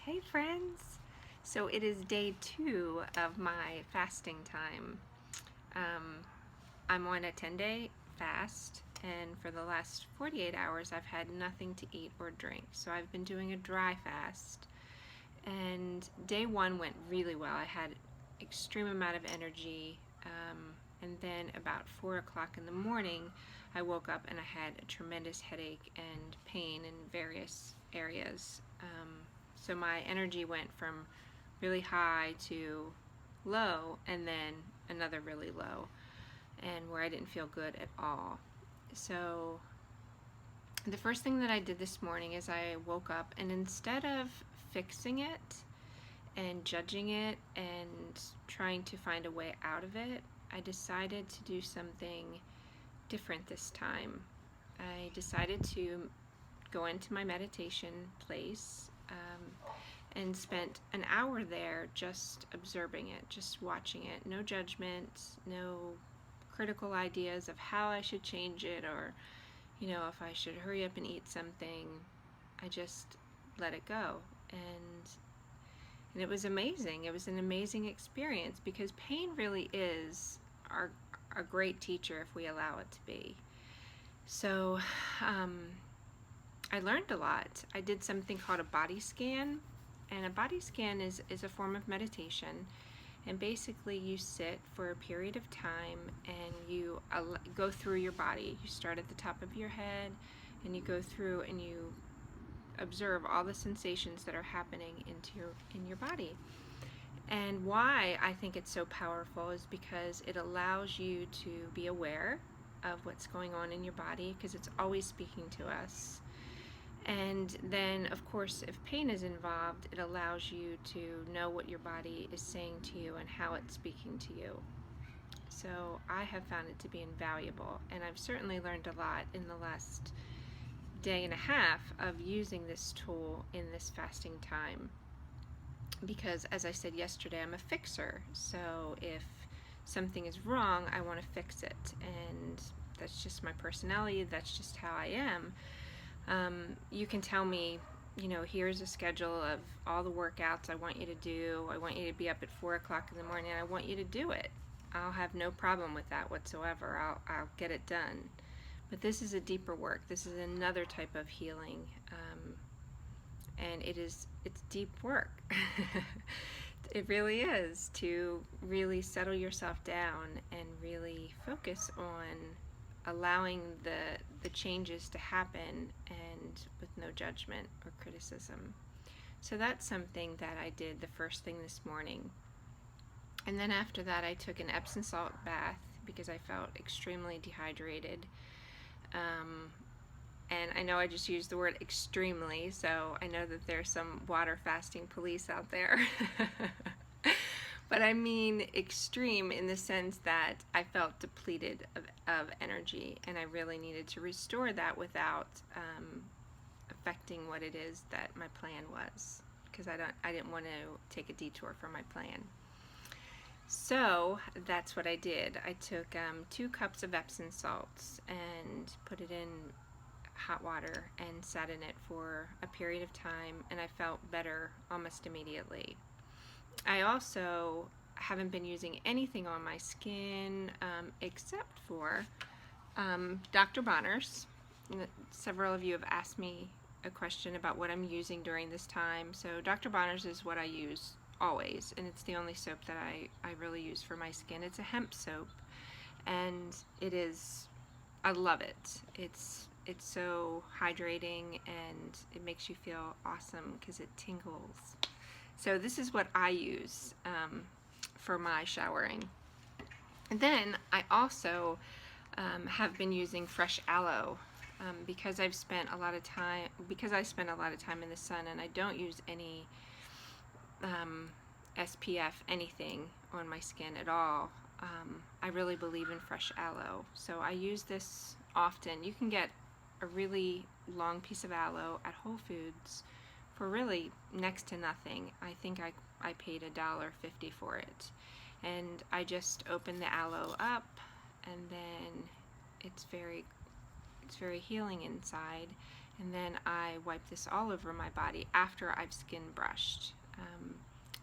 Hey friends! So it is day 2 of my fasting time. Um, I'm on a 10-day fast, and for the last 48 hours I've had nothing to eat or drink. So I've been doing a dry fast, and day 1 went really well. I had extreme amount of energy, and then about 4 o'clock in the morning I woke up and I had a tremendous headache and pain in various areas. So my energy went from really high to low, and then another really low, and where I didn't feel good at all. So the first thing that I did this morning is I woke up, and instead of fixing it and judging it and trying to find a way out of it, I decided to do something different this time. I decided to go into my meditation place, and spent an hour there just observing it, just watching it. No judgment, no critical ideas of how I should change it, or if I should hurry up and eat something. I just let it go. And it was amazing. It was an amazing experience, because pain really is our great teacher if we allow it to be. So I learned a lot. I did something called a body scan, and a body scan is a form of meditation. And basically you sit for a period of time and you go through your body. You start at the top of your head and you go through and you observe all the sensations that are happening in your body. And why I think it's so powerful is because it allows you to be aware of what's going on in your body, because it's always speaking to us. And then, of course, if pain is involved, it allows you to know what your body is saying to you and how it's speaking to you. So I have found it to be invaluable, and I've certainly learned a lot in the last day and a half of using this tool in this fasting time. Because, as I said yesterday, I'm a fixer. So if something is wrong, I want to fix it. And that's just my personality. That's just how I am. You can tell me, here's a schedule of all the workouts I want you to do. I want you to be up at 4 o'clock in the morning, and I want you to do it. I'll have no problem with that whatsoever. I'll get it done. But this is a deeper work. This is another type of healing, and it's deep work. It really is, to really settle yourself down and really focus on allowing the changes to happen, and with no judgment or criticism. So that's something that I did the first thing this morning. And then after that I took an Epsom salt bath because I felt extremely dehydrated. And I know I just used the word extremely, so I know that there's some water fasting police out there. But I mean extreme in the sense that I felt depleted of energy, and I really needed to restore that without affecting what it is that my plan was, because I didn't want to take a detour from my plan. So that's what I did. I took 2 cups of Epsom salts and put it in hot water and sat in it for a period of time, and I felt better almost immediately. I also haven't been using anything on my skin except for Dr. Bronner's. Several of you have asked me a question about what I'm using during this time. So Dr. Bronner's is what I use always, and it's the only soap that I really use for my skin. It's a hemp soap, and I love it. It's so hydrating, and it makes you feel awesome because it tingles. So this is what I use for my showering. And then I also have been using fresh aloe, because I spend a lot of time in the sun, and I don't use any SPF anything on my skin at all. I really believe in fresh aloe, so I use this often. You can get a really long piece of aloe at Whole Foods for really next to nothing. I think I paid $1.50 for it, and I just open the aloe up, and then it's very healing inside, And then I wipe this all over my body after I've skin brushed.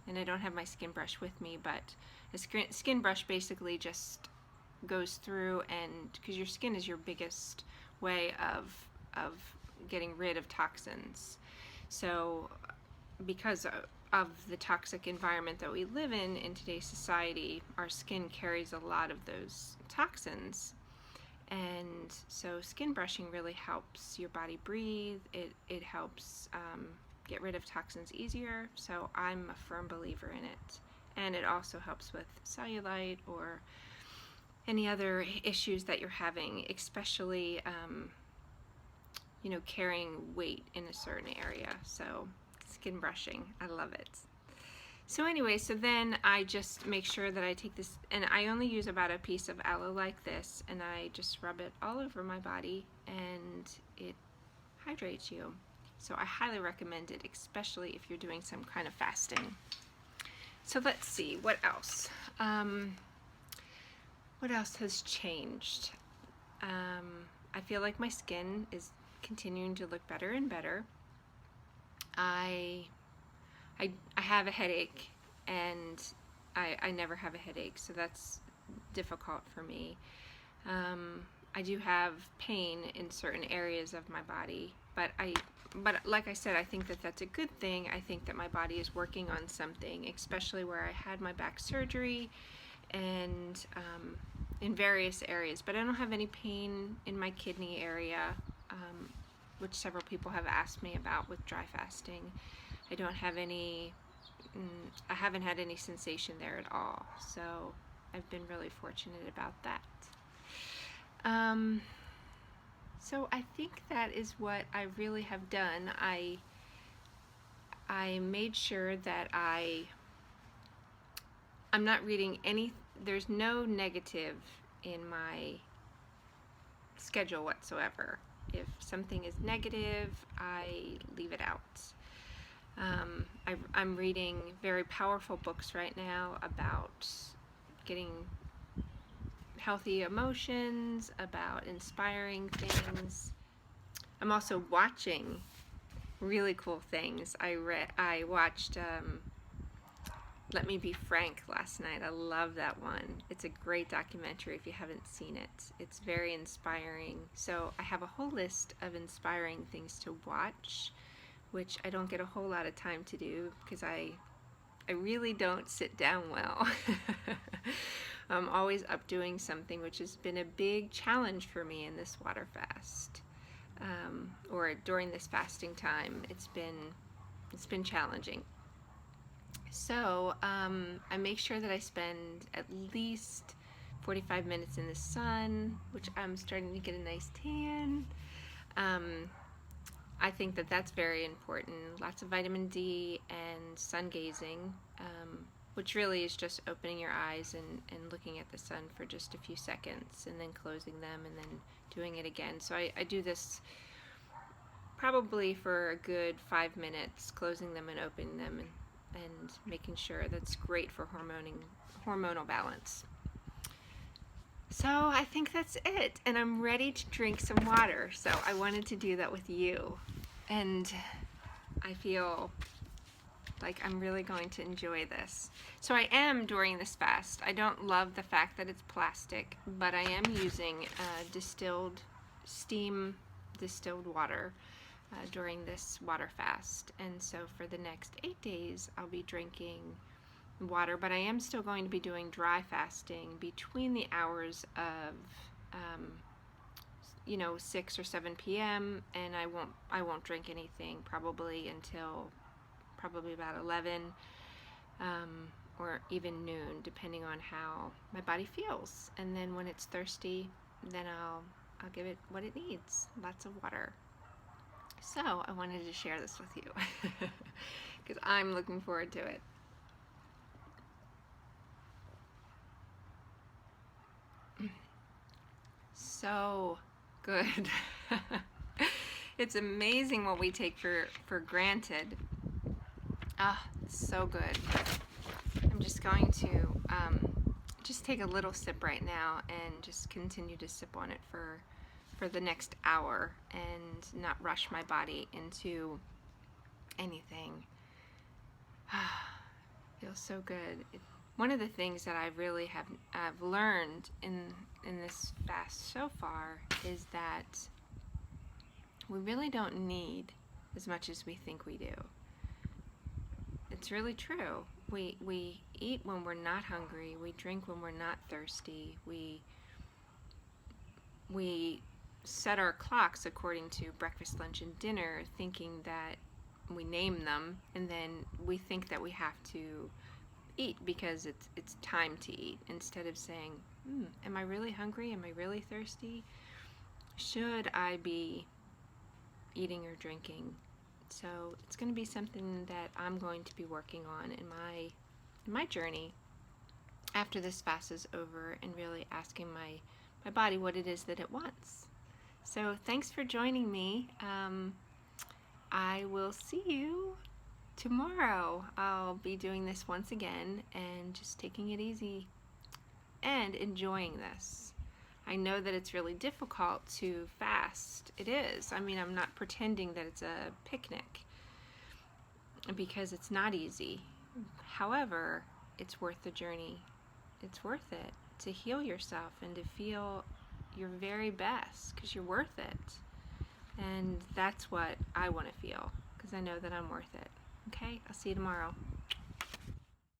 And I don't have my skin brush with me, but a skin brush basically just goes through, and because your skin is your biggest way of getting rid of toxins. So because of the toxic environment that we live in today's society, our skin carries a lot of those toxins. And so skin brushing really helps your body breathe. It helps get rid of toxins easier. So I'm a firm believer in it. And it also helps with cellulite or any other issues that you're having, especially carrying weight in a certain area. So skin brushing, I love it. So anyway, so then I just make sure that I take this, and I only use about a piece of aloe like this, and I just rub it all over my body, and it hydrates you. So I highly recommend it, especially if you're doing some kind of fasting. So let's see, what else? What else has changed? I feel like my skin is continuing to look better and better. I have a headache, and I never have a headache, so that's difficult for me. I do have pain in certain areas of my body, but like I said, I think that that's a good thing. I think that my body is working on something, especially where I had my back surgery and in various areas. But I don't have any pain in my kidney area, which several people have asked me about with dry fasting. I don't have any, I haven't had any sensation there at all, so I've been really fortunate about that. So I think that is what I really have done. I made sure that I'm not reading there's no negative in my schedule whatsoever. If something is negative, I leave it out. I'm reading very powerful books right now about getting healthy emotions, about inspiring things. I'm also watching really cool things. I watched Let Me Be Frank last night. I love that one. It's a great documentary if you haven't seen it. It's very inspiring. So I have a whole list of inspiring things to watch, which I don't get a whole lot of time to do because I really don't sit down well. I'm always up doing something, which has been a big challenge for me in this water fast, or during this fasting time. It's been challenging. So I make sure that I spend at least 45 minutes in the sun, which I'm starting to get a nice tan. I think that that's very important. Lots of vitamin D and sun gazing, which really is just opening your eyes and looking at the sun for just a few seconds and then closing them and then doing it again. So I do this probably for a good 5 minutes, closing them and opening them and making sure that's great for hormonal balance. So I think that's it, and I'm ready to drink some water. So I wanted to do that with you, and I feel like I'm really going to enjoy this. So I am during this fast. I don't love the fact that it's plastic, but I am using steam distilled water during this water fast. And so for the next 8 days, I'll be drinking water, but I am still going to be doing dry fasting between the hours of 6 or 7 p.m. and I won't drink anything probably until probably about 11 or even noon, depending on how my body feels. And then when it's thirsty, then I'll give it what it needs, lots of water. So I wanted to share this with you because I'm looking forward to it. So good. It's amazing what we take for granted. It's so good. I'm just going to just take a little sip right now and just continue to sip on it for for the next hour and not rush my body into anything. Feels so good. One of the things that I really have learned in this fast so far is that we really don't need as much as we think we do. It's really true. We eat when we're not hungry. We drink when we're not thirsty. We set our clocks according to breakfast, lunch, and dinner, thinking that we name them, and then we think that we have to eat because it's time to eat, instead of saying, am I really hungry? Am I really thirsty? Should I be eating or drinking? So it's going to be something that I'm going to be working on in my journey after this fast is over, and really asking my body what it is that it wants. So thanks for joining me. I will see you tomorrow. I'll be doing this once again and just taking it easy and enjoying this. I know that it's really difficult to fast. It is. I mean, I'm not pretending that it's a picnic, because it's not easy. However, it's worth the journey. It's worth it to heal yourself and to feel your very best, because you're worth it. And that's what I want to feel, because I know that I'm worth it. Okay? I'll see you tomorrow.